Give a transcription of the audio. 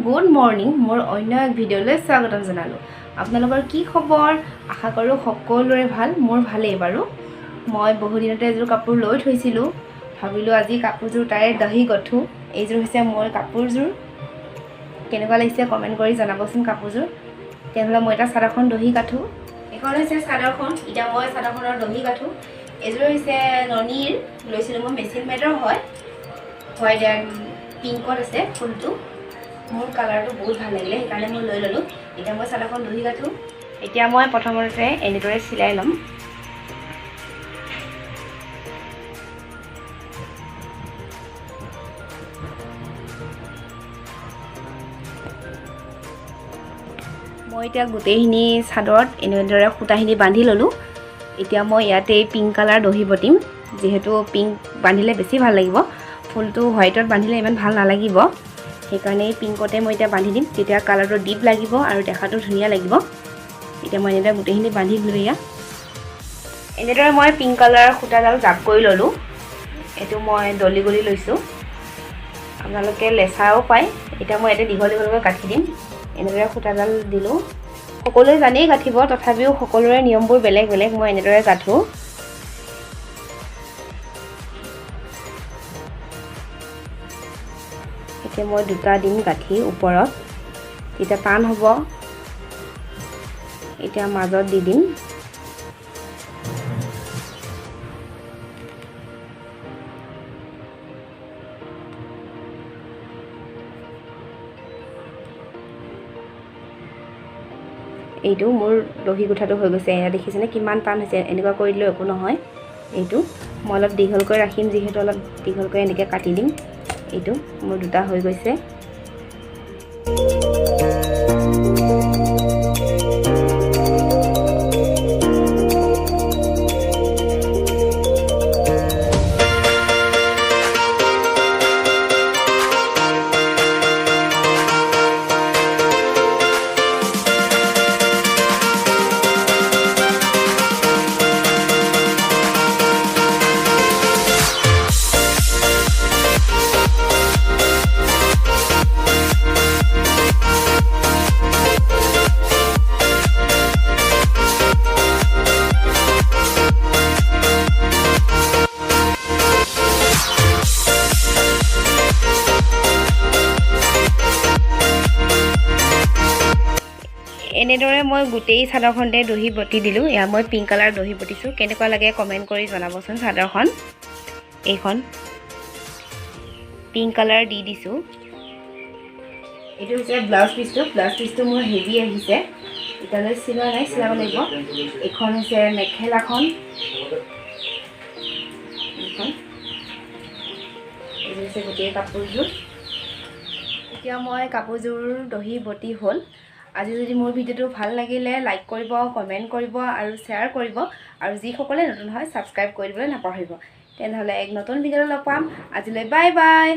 Good morning মোৰ অন্য এক ভিডিঅ'লৈ স্বাগতম জনালোঁ। আপোনালোকৰ কি খবৰ? আশা কৰোঁ সকলোৰে ভাল। মোৰ ভালেই বাৰু। মই বহুদিনতে এযোৰ কাপোৰ লৈ থৈছিলোঁ, ভাবিলোঁ আজি কাপোৰযোৰ তাৰে দহি গঠোঁ। এইযোৰ হৈছে মোৰ কাপোৰযোৰ। কেনেকুৱা লাগিছে কমেণ্ট কৰি জনাবচোন কাপোৰযোৰ। তেনেহ'লে মই এটা চাদৰখন দহি গাঠোঁ। এইখন হৈছে চাদৰখন। এতিয়া মই চাদৰখনৰ দহি গাঠোঁ। এইযোৰ হৈছে ননীৰ, লৈছিলোঁ মই মেচিন মেডৰ হয়। হোৱাইট এণ্ড পিংকত আছে ফুলটো। মোৰ কালাৰটো বহুত ভাল লাগিলে, সেইকাৰণে মই লৈ ল'লোঁ। এতিয়া মই চাদৰখন দহি গাঠোঁ। এতিয়া মই প্ৰথমতে এনেদৰে চিলাই ল'ম। মই এতিয়া গোটেইখিনি চাদৰত এনেদৰে সূতাখিনি বান্ধি ল'লোঁ। এতিয়া মই ইয়াতে পিংক কালাৰ দহি বটিম, যিহেতু পিংক বান্ধিলে বেছি ভাল লাগিব। ফুলটো হোৱাইটত বান্ধিলে ইমান ভাল নালাগিব, সেইকাৰণে এই পিংকতে মই এতিয়া বান্ধি দিম। তেতিয়া কালাৰটো ডিপ লাগিব আৰু দেখাটো ধুনীয়া লাগিব। এতিয়া মই এনেদৰে গোটেইখিনি বান্ধি দিলোঁ। এনেদৰে মই পিংক কালাৰ সূতাডাল জাপ কৰি ল'লোঁ। এইটো মই দলি গলি লৈছোঁ, আপোনালোকে লেচাও পায়। এতিয়া মই ইয়াতে দীঘল দীঘলকৈ কাটি দিম। এনেদৰে সূতাডাল দিলোঁ। সকলোৱে জানেই গাঁঠিব, তথাপিও সকলোৰে নিয়মবোৰ বেলেগ বেলেগ। মই এনেদৰে গাঁঠোঁ। এতিয়া মই দুটা দিম গাঁঠি ওপৰত, তেতিয়া টান হ'ব। এতিয়া মাজত দি দিম। এইটো মোৰ দহি গুঠাটো হৈ গৈছে। এয়া দেখিছেনে কিমান টান হৈছে? এনেকুৱা কৰি দিলেও একো নহয়। এইটো মই অলপ দীঘলকৈ ৰাখিম, যিহেতু অলপ দীঘলকৈ এনেকৈ কাটি দিম। এইটো মোৰ দুটা হৈ গৈছে। এনেদৰে মই গোটেই চাদৰখনতে দহি বটি দিলোঁ। এয়া মই পিংক কালাৰ দহি বটিছোঁ। কেনেকুৱা লাগে কমেণ্ট কৰি জনাবচোন। চাদৰখন এইখন পিংক কালাৰ দি দিছোঁ। এইটো হৈছে ব্লাউজ পিচটো। ব্লাউজ পিচটো মোৰ হেভি আহিছে, এতিয়ালৈ চিলোৱা নাই, চিলাব লাগিব। এইখন হৈছে মেখেলাখন। এইটো হৈছে গোটেই কাপোৰযোৰ। এতিয়া মই কাপোৰযোৰ দহি বটি হ'ল। আজি যদি মোৰ ভিডিঅ'টো ভাল লাগিলে লাইক কৰিব, কমেণ্ট কৰিব আৰু শ্বেয়াৰ কৰিব। আৰু যিসকলে নতুন হয় ছাবস্ক্ৰাইব কৰিবলৈ নাপাহৰিব। তেনেহ'লে এক নতুন ভিডিঅ'ত লগ পাম। আজিলৈ বাই বাই।